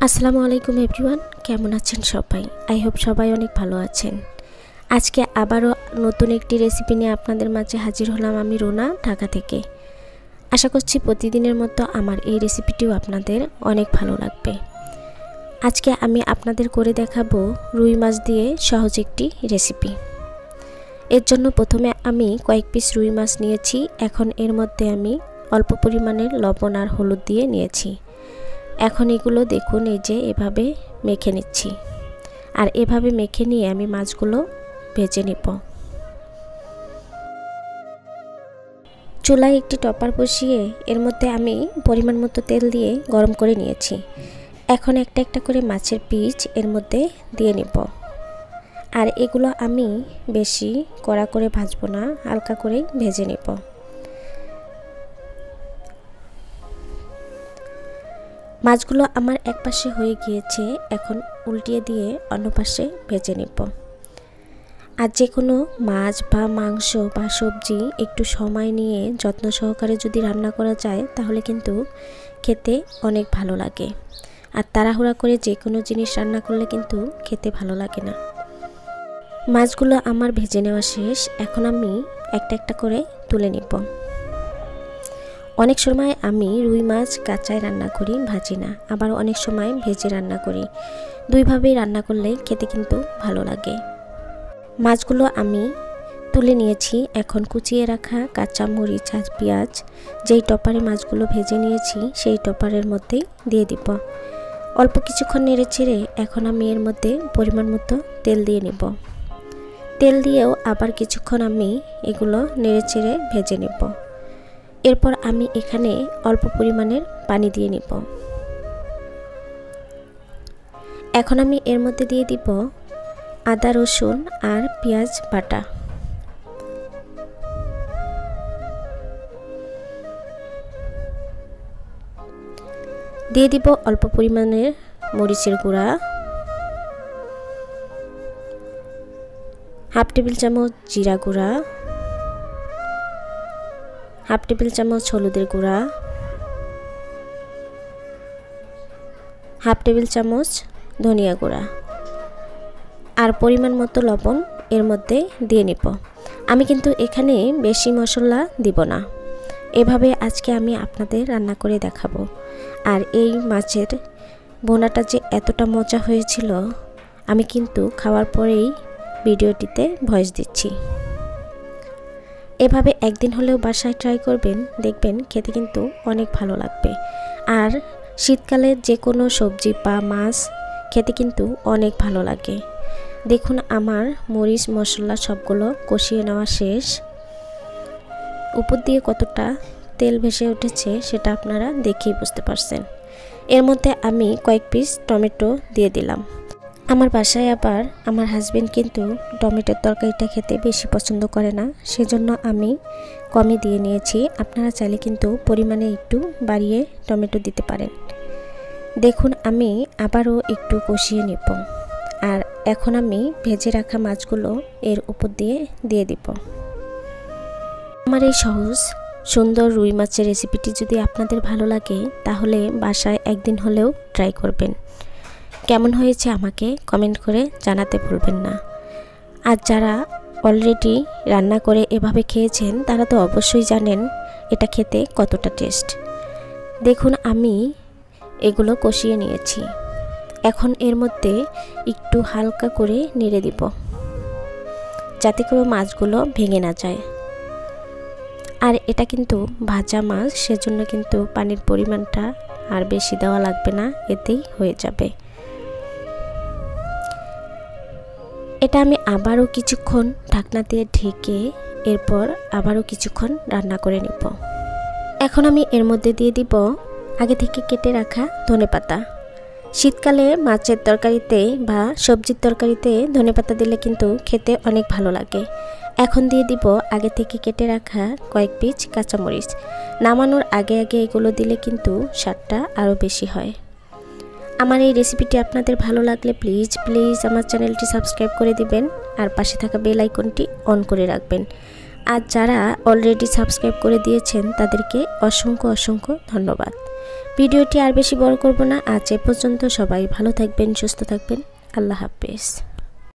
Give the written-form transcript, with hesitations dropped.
আসসালামু আলাইকুম এভরিওয়ান, কেমন আছেন সবাই? আই হোপ সবাই অনেক ভালো আছেন। আজকে আবারও নতুন একটি রেসিপি নিয়ে আপনাদের মাঝে হাজির হলাম আমি রুনা, ঢাকা থেকে। আশা করছি প্রতিদিনের মতো আমার এই রেসিপিটিও আপনাদের অনেক ভালো লাগবে। আজকে আমি আপনাদের করে দেখাবো রুই মাছ দিয়ে সহজ একটি রেসিপি। এর জন্য প্রথমে আমি কয়েক পিস রুই মাছ নিয়েছি। এখন এর মধ্যে আমি অল্প পরিমাণের লবণ আর হলুদ দিয়ে নিয়েছি। এখন এগুলো দেখুন, এই যে এভাবে মেখে নিচ্ছি। আর এভাবে মেখে নিয়ে আমি মাছগুলো ভেজে নেব। চুলায় একটি টপার বসিয়ে এর মধ্যে আমি পরিমাণ মতো তেল দিয়ে গরম করে নিয়েছি। এখন একটা একটা করে মাছের পিস এর মধ্যে দিয়ে নেব। আর এগুলো আমি বেশি কড়া করে ভাজবো না, হালকা করে ভেজে নেব। মাছগুলো আমার এক পাশে হয়ে গিয়েছে, এখন উল্টিয়ে দিয়ে অন্য পাশে ভেজে নেব। আর যে কোনো মাছ বা মাংস বা সবজি একটু সময় নিয়ে যত্ন সহকারে যদি রান্না করা যায় তাহলে কিন্তু খেতে অনেক ভালো লাগে। আর তাড়াহুড়া করে যে কোনো জিনিস রান্না করলে কিন্তু খেতে ভালো লাগে না। মাছগুলো আমার ভেজে নেওয়া শেষ। এখন আমি একটা একটা করে তুলে নেব। অনেক সময় আমি রুই মাছ কাঁচায় রান্না করি, ভাজি না। আবার অনেক সময় ভেজে রান্না করি। দুইভাবেই রান্না করলে খেতে কিন্তু ভালো লাগে। মাছগুলো আমি তুলে নিয়েছি। এখন কুচিয়ে রাখা কাঁচা মরিচ আর পেঁয়াজ যেই টপারে মাছগুলো ভেজে নিয়েছি সেই টপারের মধ্যে দিয়ে দিব। অল্প কিছুক্ষণ নেড়ে চেড়ে এখন আমি এর মধ্যে পরিমাণ মতো তেল দিয়ে নেব। তেল দিয়েও আবার কিছুক্ষণ আমি এগুলো নেড়ে চেড়ে ভেজে নেব। এরপর আমি এখানে অল্প পরিমাণের পানি দিয়ে নিব। এখন আমি এর মধ্যে দিয়ে দিব আদা, রসুন আর পেঁয়াজ বাটা। দিয়ে দিব অল্প পরিমাণের মরিচের গুঁড়া, হাফ টেবিল চামচ জিরা গুঁড়া, হাফ টেবিল চামচ হলুদের গুঁড়া, হাফ টেবিল চামচ ধনিয়া গুঁড়া আর পরিমাণ মতো লবণ এর মধ্যে দিয়ে নিব। আমি কিন্তু এখানে বেশি মশলা দিব না। এভাবে আজকে আমি আপনাদের রান্না করে দেখাবো। আর এই মাছের বোনাটা যে এতটা মজা হয়েছিল, আমি কিন্তু খাওয়ার পরেই ভিডিওটিতে ভয়েস দিচ্ছি। এভাবে একদিন হলেও বাসায় ট্রাই করবেন, দেখবেন খেতে কিন্তু অনেক ভালো লাগবে। আর শীতকালে যে কোনো সবজি বা মাছ খেতে কিন্তু অনেক ভালো লাগে। দেখুন আমার মরিচ মশলা সবগুলো কষিয়ে নেওয়া শেষ। উপর দিয়ে কতটা তেল ভেসে উঠেছে সেটা আপনারা দেখেই বুঝতে পারছেন। এর মধ্যে আমি কয়েক পিস টমেটো দিয়ে দিলাম। আমার বাসায় আবার আমার হাজবেন্ড কিন্তু টমেটোর তরকারিটা খেতে বেশি পছন্দ করে না, সেজন্য আমি কমই দিয়ে নিয়েছি। আপনারা চাইলে কিন্তু পরিমাণে একটু বাড়িয়ে টমেটো দিতে পারেন। দেখুন আমি আবারও একটু কষিয়ে নেব। আর এখন আমি ভেজে রাখা মাছগুলো এর উপর দিয়ে দিব। আমার এই সহজ সুন্দর রুই মাছের রেসিপিটি যদি আপনাদের ভালো লাগে তাহলে বাসায় একদিন হলেও ট্রাই করবেন। কেমন হয়েছে আমাকে কমেন্ট করে জানাতে ভুলবেন না। আর যারা অলরেডি রান্না করে এভাবে খেয়েছেন তারা তো অবশ্যই জানেন এটা খেতে কতটা টেস্ট। দেখুন আমি এগুলো কষিয়ে নিয়েছি। এখন এর মধ্যে একটু হালকা করে নেড়ে দিব যাতে করে মাছগুলো ভেঙে না যায়। আর এটা কিন্তু ভাজা মাছ, সেজন্য কিন্তু পানির পরিমাণটা আর বেশি দেওয়া লাগবে না, এতেই হয়ে যাবে। এটা আমি আবারও কিছুক্ষণ ঢাকনা দিয়ে ঢেকে এরপর আবারও কিছুক্ষণ রান্না করে নেব। এখন আমি এর মধ্যে দিয়ে দিব আগে থেকে কেটে রাখা ধনেপাতা। শীতকালে মাছের তরকারিতে বা সবজির তরকারিতে ধনেপাতা দিলে কিন্তু খেতে অনেক ভালো লাগে। এখন দিয়ে দিব আগে থেকে কেটে রাখা কয়েক পিস কাঁচামরিচ। নামানোর আগে আগে এগুলো দিলে কিন্তু স্বাদটা আরও বেশি হয়। আমার এই রেসিপিটি আপনাদের ভালো লাগলে প্লিজ আমার চ্যানেলটি সাবস্ক্রাইব করে দিবেন আর পাশে থাকা বেল আইকনটি অন করে রাখবেন। আর যারা অলরেডি সাবস্ক্রাইব করে দিয়েছেন তাদেরকে অসংখ্য ধন্যবাদ। ভিডিওটি আর বেশি বড় করব না, আজ এ পর্যন্ত। সবাই ভালো থাকবেন, সুস্থ থাকবেন। আল্লাহ হাফেজ।